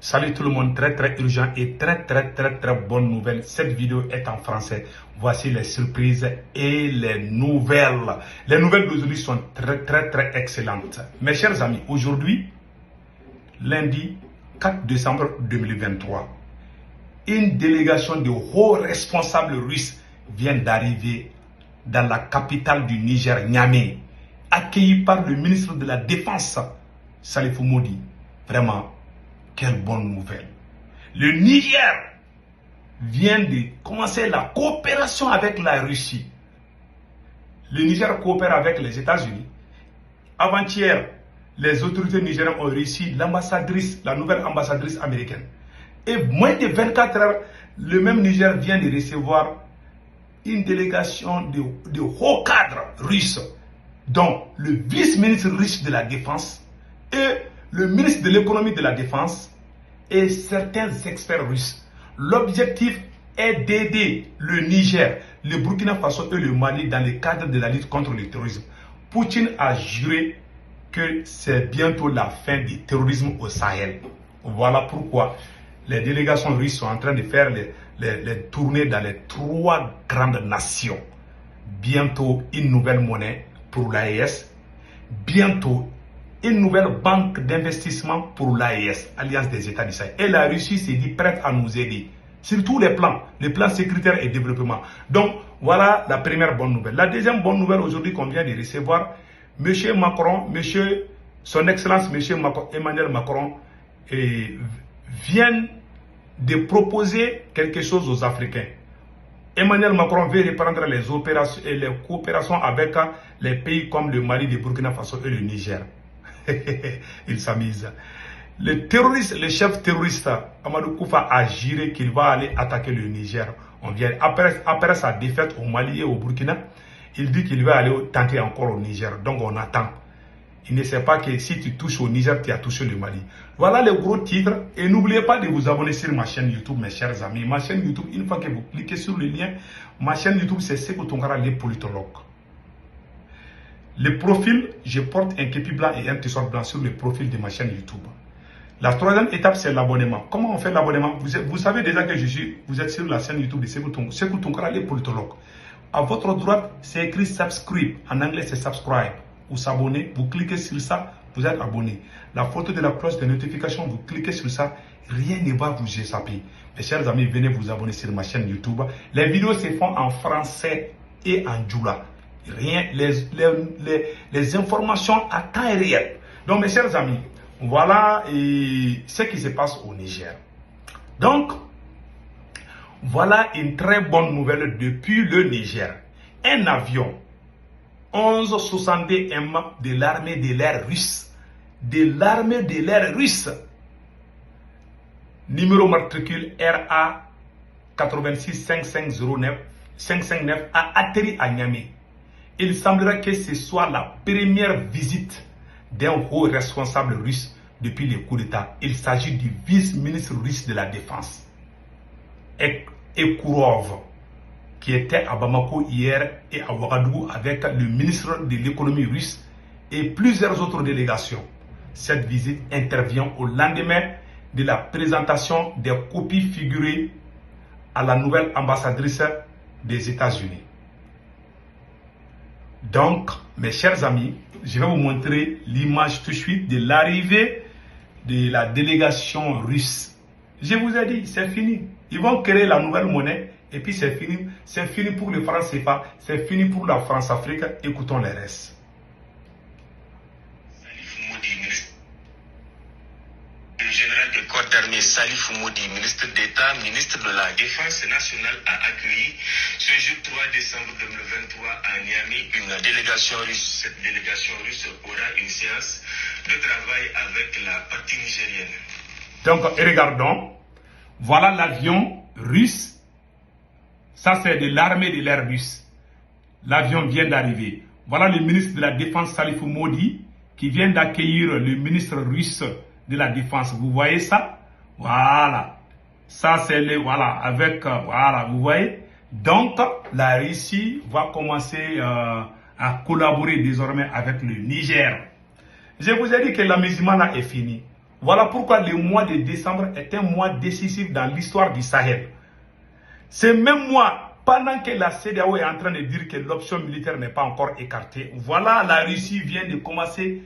Salut tout le monde, très urgent et très bonne nouvelle. Cette vidéo est en français. Voici les surprises et les nouvelles. Les nouvelles d'aujourd'hui sont très excellentes. Mes chers amis, aujourd'hui, lundi 4 décembre 2023, une délégation de hauts responsables russes vient d'arriver dans la capitale du Niger, Niamey, accueillie par le ministre de la Défense, Salifou Modi. Vraiment, quelle bonne nouvelle. Le Niger vient de commencer la coopération avec la Russie. Le Niger coopère avec les États-Unis. Avant-hier, les autorités nigériennes ont réussi l'ambassadrice, la nouvelle ambassadrice américaine. Et moins de 24 heures, le même Niger vient de recevoir une délégation de hauts cadres russes, dont le vice-ministre russe de la Défense et le ministre de l'économie de la Défense et certains experts russes. L'objectif est d'aider le Niger, le Burkina Faso et le Mali dans le cadre de la lutte contre le terrorisme. Poutine a juré que c'est bientôt la fin du terrorisme au Sahel. Voilà pourquoi les délégations russes sont en train de faire les tournées dans les 3 grandes nations. Bientôt une nouvelle monnaie pour l'AES. Bientôt une nouvelle banque d'investissement pour l'AES, Alliance des États du Sahel. Et la Russie s'est dit prête à nous aider sur tous les plans sécuritaires et développement. Donc, voilà la première bonne nouvelle. La deuxième bonne nouvelle aujourd'hui qu'on vient de recevoir, M. Macron, son Excellence M. Emmanuel Macron vient de proposer quelque chose aux Africains. Emmanuel Macron veut reprendre les opérations et les coopérations avec les pays comme le Mali, le Burkina Faso et le Niger. Il s'amuse. Le chef terroriste Amadou Koufa a juré qu'il va aller attaquer le Niger. Après sa défaite au Mali et au Burkina, il dit qu'il va aller tenter encore au Niger. Donc on attend. Il ne sait pas que si tu touches au Niger, tu as touché le Mali. Voilà les gros titres. Et n'oubliez pas de vous abonner sur ma chaîne YouTube, mes chers amis. Ma chaîne YouTube, une fois que vous cliquez sur le lien, ma chaîne YouTube, c'est Sekou Tounkara, les politologues. Le profil, je porte un képi blanc et un t-shirt blanc sur le profil de ma chaîne YouTube. La troisième étape, c'est l'abonnement. Comment on fait l'abonnement? Vous savez déjà que vous êtes sur la chaîne YouTube de Sekou Tounkara, les politologues. À votre droite, c'est écrit subscribe. En anglais, c'est subscribe. Vous s'abonnez, vous cliquez sur ça, vous êtes abonné. La photo de la cloche de notification, vous cliquez sur ça, rien ne va vous échapper. Mes chers amis, venez vous abonner sur ma chaîne YouTube. Les vidéos se font en français et en djoula. Rien, les informations à temps réel. Donc, mes chers amis, voilà ce qui se passe au Niger. Donc, voilà une très bonne nouvelle depuis le Niger. Un avion 1162M de l'armée de l'air russe. Numéro matricule RA 86559 a atterri à Niamey. Il semblerait que ce soit la première visite d'un haut responsable russe depuis le coup d'État. Il s'agit du vice-ministre russe de la Défense, Ekourov, qui était à Bamako hier et à Ouagadougou avec le ministre de l'économie russe et plusieurs autres délégations. Cette visite intervient au lendemain de la présentation des copies figurées à la nouvelle ambassadrice des États-Unis. Donc, mes chers amis, je vais vous montrer l'image tout de suite de l'arrivée de la délégation russe. Je vous ai dit, c'est fini. Ils vont créer la nouvelle monnaie et puis c'est fini. C'est fini pour le franc CFA, c'est fini pour la France-Afrique. Écoutons les restes. Le général de corps d'armée Salifou Modi, ministre d'État, ministre de la Défense nationale, a accueilli ce jour 3 décembre 2023 à Niamey une délégation russe. Cette délégation russe aura une séance de travail avec la partie nigérienne. Donc, regardons. Voilà l'avion russe. Ça, c'est de l'armée de l'air russe. L'avion vient d'arriver. Voilà le ministre de la Défense Salifou Modi qui vient d'accueillir le ministre russe de la Défense. Vous voyez ça? Voilà. Ça, c'est le... Voilà. Avec... voilà. Vous voyez? Donc, la Russie va commencer à collaborer désormais avec le Niger. Je vous ai dit que l'amusement là est fini. Voilà pourquoi le mois de décembre est un mois décisif dans l'histoire du Sahel. C'est même mois, pendant que la CEDEAO est en train de dire que l'option militaire n'est pas encore écartée, voilà, la Russie vient de commencer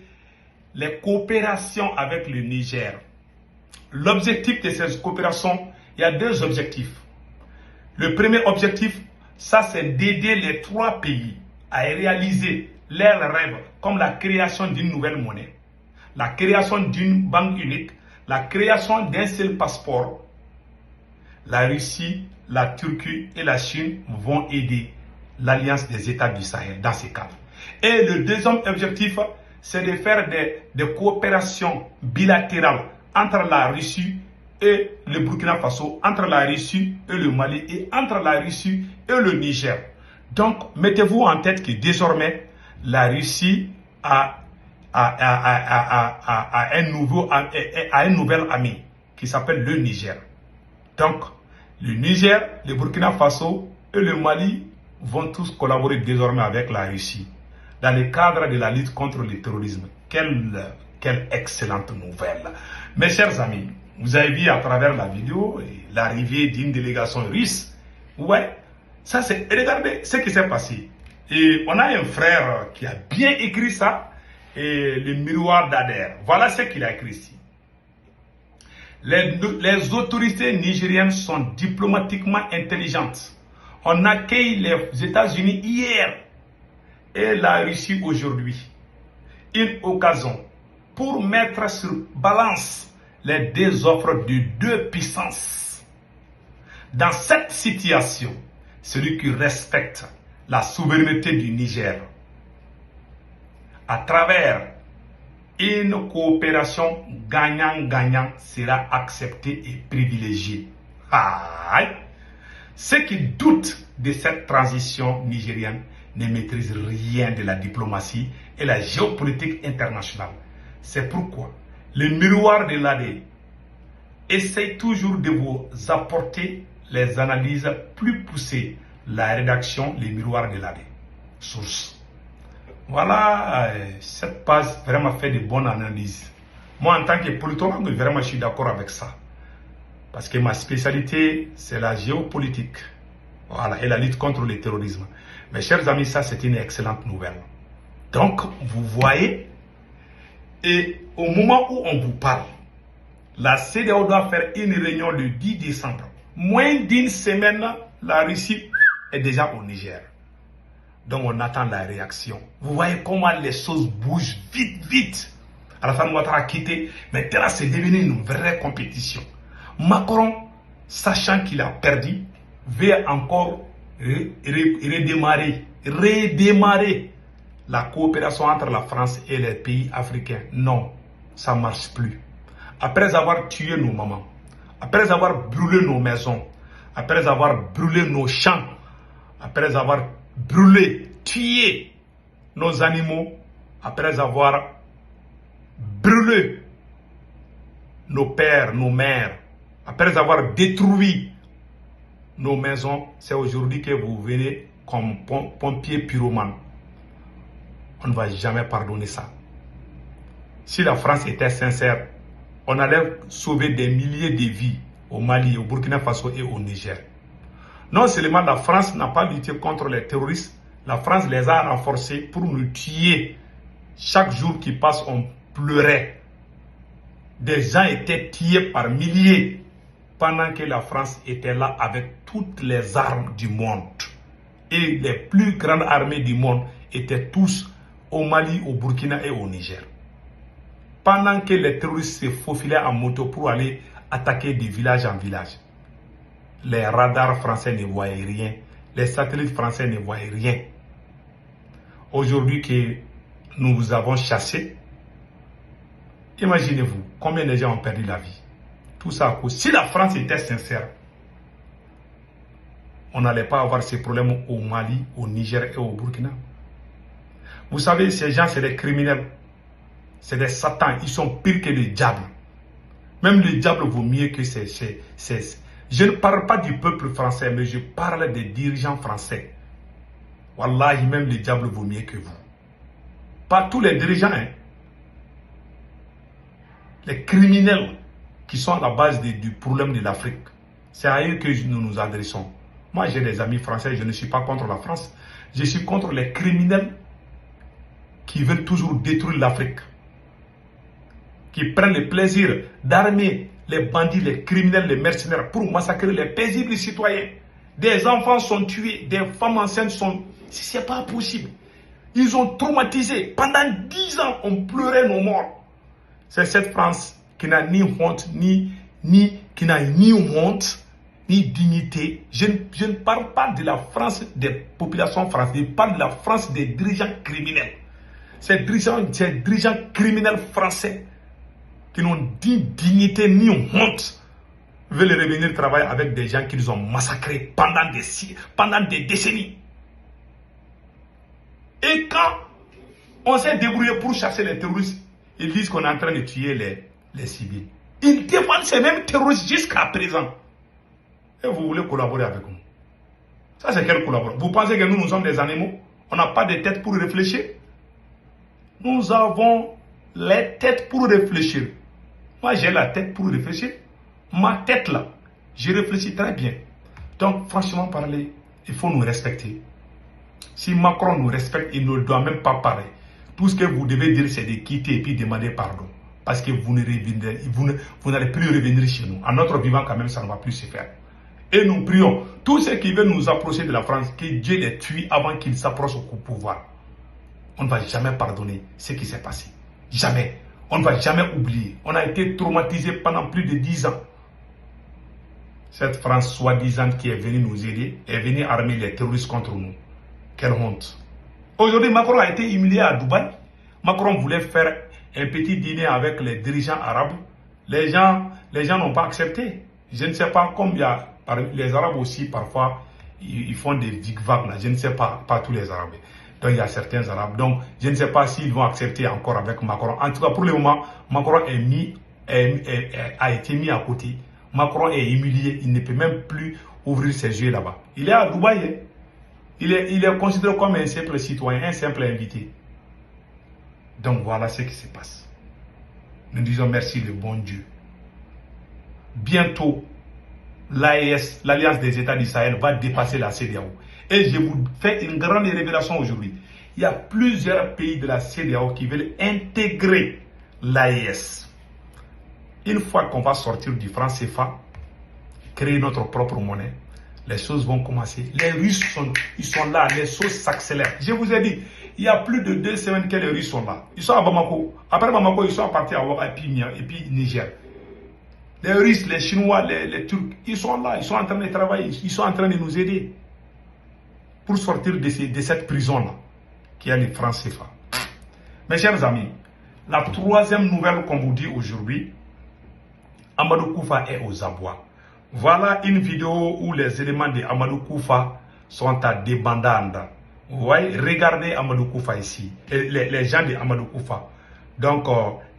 les coopérations avec le Niger. L'objectif de ces coopérations, il y a deux objectifs. Le premier objectif, ça c'est d'aider les trois pays à réaliser leurs rêves, comme la création d'une nouvelle monnaie, la création d'une banque unique, la création d'un seul passeport. La Russie, la Turquie et la Chine vont aider l'Alliance des États du Sahel dans ces cadres. Et le deuxième objectif, c'est de faire des coopérations bilatérales entre la Russie et le Burkina Faso, entre la Russie et le Mali et entre la Russie et le Niger. Donc, mettez-vous en tête que désormais, la Russie a un nouvel ami qui s'appelle le Niger. Donc, le Niger, le Burkina Faso et le Mali vont tous collaborer désormais avec la Russie dans le cadre de la lutte contre le terrorisme. Quelle excellente nouvelle. Mes chers amis, vous avez vu à travers la vidéo l'arrivée d'une délégation russe. Ouais, ça c'est... Regardez ce qui s'est passé. Et on a un frère qui a bien écrit ça, et le miroir d'Ader. Voilà ce qu'il a écrit ici. Les autorités nigériennes sont diplomatiquement intelligentes. On accueille les États-Unis hier et la Russie aujourd'hui. Une occasion pour mettre sur balance les deux offres de deux puissances. Dans cette situation, celui qui respecte la souveraineté du Niger, à travers une coopération gagnant-gagnant, sera accepté et privilégié. Aïe. Ceux qui doutent de cette transition nigérienne ne maîtrisent rien de la diplomatie et la géopolitique internationale. C'est pourquoi le miroir de l'AD essaye toujours de vous apporter les analyses plus poussées. La rédaction, le miroir de l'AD. Source. Voilà, cette page vraiment fait de bonnes analyses. Moi, en tant que politologue, vraiment, je suis d'accord avec ça. Parce que ma spécialité, c'est la géopolitique. Voilà, et la lutte contre le terrorisme. Mes chers amis, ça, c'est une excellente nouvelle. Donc, vous voyez, et au moment où on vous parle, la CEDEAO doit faire une réunion le 10 décembre. Moins d'une semaine, la Russie est déjà au Niger. Donc on attend la réaction. Vous voyez comment les choses bougent vite, vite. Alassane Ouattara a quitté. Maintenant, c'est devenu une vraie compétition. Macron, sachant qu'il a perdu, veut encore redémarrer la coopération entre la France et les pays africains. Non, ça ne marche plus. Après avoir tué nos mamans, après avoir brûlé nos maisons, après avoir brûlé nos champs, après avoir brûlé, tué nos animaux, après avoir brûlé nos pères, nos mères, après avoir détruit nos maisons, c'est aujourd'hui que vous venez comme pompier pyromane. On ne va jamais pardonner ça. Si la France était sincère, on allait sauver des milliers de vies au Mali, au Burkina Faso et au Niger. Non seulement la France n'a pas lutté contre les terroristes, la France les a renforcés pour nous tuer. Chaque jour qui passe, on pleurait. Des gens étaient tués par milliers pendant que la France était là avec toutes les armes du monde. Et les plus grandes armées du monde étaient tous au Mali, au Burkina et au Niger. Pendant que les terroristes se faufilaient en moto pour aller attaquer de village en village. Les radars français ne voyaient rien. Les satellites français ne voyaient rien. Aujourd'hui que nous vous avons chassés, imaginez-vous combien de gens ont perdu la vie. Tout ça à cause. Si la France était sincère, on n'allait pas avoir ces problèmes au Mali, au Niger et au Burkina. Vous savez, ces gens, c'est des criminels. C'est des satans. Ils sont pires que le diable. Même le diable vaut mieux que ces... Je ne parle pas du peuple français, mais je parle des dirigeants français. Wallahi, même le diable vaut mieux que vous. Pas tous les dirigeants. Hein. les criminels qui sont à la base du problème de l'Afrique. C'est à eux que nous nous adressons. Moi, j'ai des amis français, je ne suis pas contre la France. Je suis contre les criminels qui veulent toujours détruire l'Afrique. Qui prennent le plaisir d'armer les bandits, les criminels, les mercenaires pour massacrer les paisibles citoyens. Des enfants sont tués, des femmes enceintes sont... C'est pas possible. Ils ont traumatisé. Pendant 10 ans, on pleurait nos morts. C'est cette France qui n'a ni honte, qui n'a ni honte, ni dignité. Je ne parle pas de la France des populations françaises, je parle de la France des dirigeants criminels. Ces dirigeants criminels français qui n'ont ni dignité ni honte veulent revenir travailler avec des gens qu'ils ont massacrés pendant des décennies. Et quand on s'est débrouillé pour chasser les terroristes, ils disent qu'on est en train de tuer les civils. Ils défendent ces mêmes terroristes jusqu'à présent. Et vous voulez collaborer avec nous. Ça, c'est quelle collaboration? Vous pensez que nous sommes des animaux? On n'a pas de tête pour réfléchir? Nous avons les têtes pour réfléchir. Moi, j'ai la tête pour réfléchir. Ma tête, là, je réfléchis très bien. Donc, franchement parler, il faut nous respecter. Si Macron nous respecte, il ne doit même pas parler. Tout ce que vous devez dire, c'est de quitter et puis demander pardon. Parce que vous n'allez plus revenir chez nous. À notre vivant, quand même, ça ne va plus se faire. Et nous prions, tous ceux qui veulent nous approcher de la France, que Dieu les tue avant qu'ils s'approchent au pouvoir. On ne va jamais pardonner ce qui s'est passé. Jamais. On ne va jamais oublier. On a été traumatisés pendant plus de 10 ans. Cette France soi-disant qui est venue nous aider, est venue armer les terroristes contre nous. Quelle honte. Aujourd'hui, Macron a été humilié à Dubaï. Macron voulait faire un petit dîner avec les dirigeants arabes. Les gens n'ont pas accepté. Je ne sais pas combien. Les Arabes aussi, parfois, ils font des vagues là. Je ne sais pas tous les Arabes. Donc, il y a certains Arabes. Donc, je ne sais pas s'ils vont accepter encore avec Macron. En tout cas, pour le moment, Macron a été mis à côté. Macron est humilié. Il ne peut même plus ouvrir ses yeux là-bas. Il est à Dubaï. Il est considéré comme un simple citoyen, un simple invité. Donc, voilà ce qui se passe. Nous disons merci le bon Dieu. Bientôt, l'AES, l'Alliance des États du Sahel, va dépasser la CEDEAO. Et je vous fais une grande révélation aujourd'hui. Il y a plusieurs pays de la CEDEAO qui veulent intégrer l'AES. Une fois qu'on va sortir du franc CFA, créer notre propre monnaie, les choses vont commencer. Les Russes sont là, les choses s'accélèrent. Je vous ai dit, il y a plus de 2 semaines que les Russes sont là. Ils sont à Bamako. Après Bamako, ils sont partis à Ouaga et puis Niger. Les Russes, les Chinois, les Turcs, ils sont là, ils sont en train de travailler, ils sont en train de nous aider pour sortir de cette prison-là, qui est le franc CFA. Mes chers amis, la troisième nouvelle qu'on vous dit aujourd'hui, Amadou Koufa est aux abois. Voilà une vidéo où les éléments de Amadou Koufa sont à débandade. Vous voyez, regardez Amadou Koufa ici, les gens de Amadou Koufa. Donc,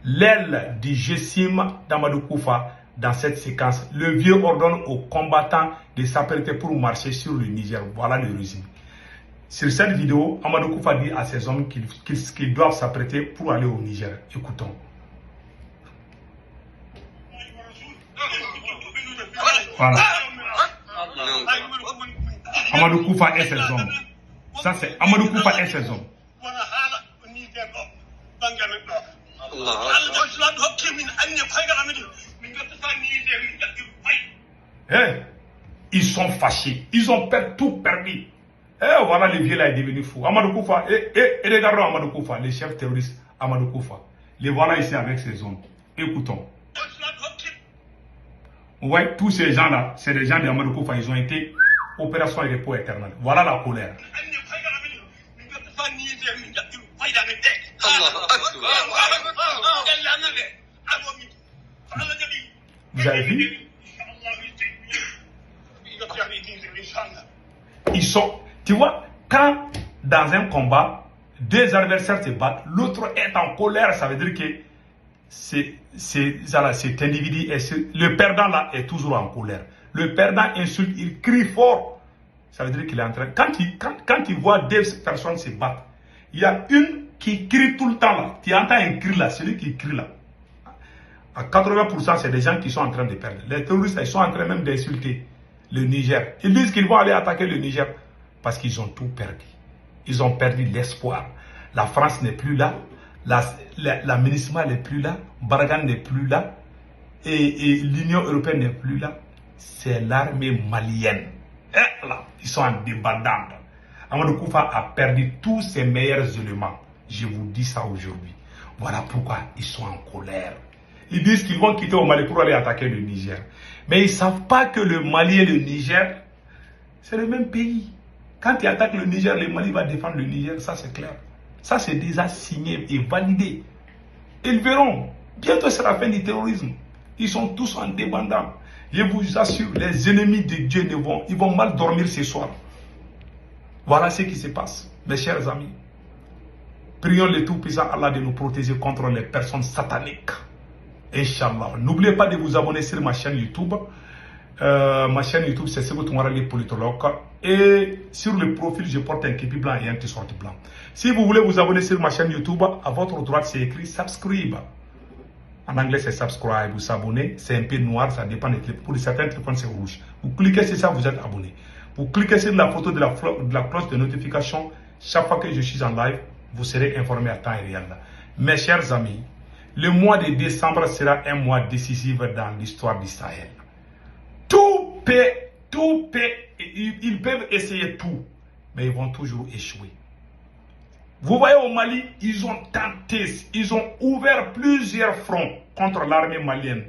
l'aile du GSIM d'Amadou Koufa. Dans cette séquence, le vieux ordonne aux combattants de s'apprêter pour marcher sur le Niger. Voilà le résumé. Sur cette vidéo, Amadou Koufa dit à ses hommes qu'ils doivent s'apprêter pour aller au Niger. Écoutons. Voilà. Amadou Koufa et ses hommes. Ça, c'est Amadou Koufa et ses hommes. Hey, ils sont fâchés, ils ont tout perdu. Et voilà, le vieux là est devenu fou. Amadou Koufa, et regardons Amadou Koufa, le chef terroriste Amadou Koufa. Les voilà ici avec ses hommes. Écoutons. Vous voyez, tous ces gens-là, c'est des gens d'Amadou Koufa, ils ont été opération et repos éternel. Voilà la colère. Vous avez vu? Ils sont, tu vois, quand dans un combat, deux adversaires se battent, l'autre est en colère, ça veut dire que cet individu, le perdant là est toujours en colère. Le perdant insulte, il crie fort. Ça veut dire qu'il est en train, quand il voit deux personnes se battre, il y a une qui crie tout le temps là. Tu entends un cri là, celui qui crie là. À 80%, c'est des gens qui sont en train de perdre. Les terroristes, ils sont en train même d'insulter le Niger. Ils disent qu'ils vont aller attaquer le Niger parce qu'ils ont tout perdu. Ils ont perdu l'espoir. La France n'est plus là. La MINUSMA n'est plus là. Barkhane n'est plus là. Et l'Union européenne n'est plus là. C'est l'armée malienne. Et là, ils sont en débandade. Amadou Koufa a perdu tous ses meilleurs éléments. Je vous dis ça aujourd'hui. Voilà pourquoi ils sont en colère. Ils disent qu'ils vont quitter au Mali pour aller attaquer le Niger. Mais ils ne savent pas que le Mali et le Niger, c'est le même pays. Quand ils attaquent le Niger, le Mali va défendre le Niger, ça c'est clair. Ça c'est déjà signé et validé. Ils verront. Bientôt c'est la fin du terrorisme. Ils sont tous en débandade. Je vous assure, les ennemis de Dieu ils vont mal dormir ce soir. Voilà ce qui se passe, mes chers amis. Prions le Tout-Puissant Allah de nous protéger contre les personnes sataniques. Inch'Allah. N'oubliez pas de vous abonner sur ma chaîne YouTube. Ma chaîne YouTube, c'est Sego Toumarali Politologue. Et sur le profil, je porte un képi blanc et un t-shirt blanc. Si vous voulez vous abonner sur ma chaîne YouTube, à votre droite, c'est écrit subscribe. En anglais, c'est subscribe. Vous s'abonnez, c'est un peu noir, ça dépend des téléphones. Pour certains téléphones, c'est rouge. Vous cliquez sur ça, vous êtes abonné. Vous cliquez sur la photo de la cloche de notification. Chaque fois que je suis en live, vous serez informé à temps réel. Mes chers amis, le mois de décembre sera un mois décisif dans l'histoire d'Israël. Tout peut, ils peuvent essayer tout, mais ils vont toujours échouer. Vous voyez au Mali, ils ont tenté, ils ont ouvert plusieurs fronts contre l'armée malienne.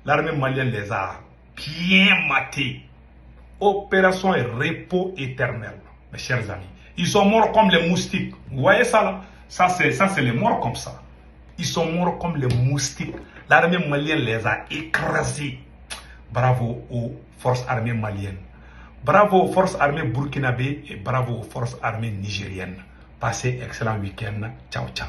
L'armée malienne les a bien matés. Opération repos éternel, mes chers amis. Ils sont morts comme les moustiques. Vous voyez ça là? Ça c'est les morts comme ça. Ils sont morts comme les moustiques. L'armée malienne les a écrasés. Bravo aux forces armées maliennes. Bravo aux forces armées burkinabées et bravo aux forces armées nigériennes. Passez excellent week-end. Ciao, ciao.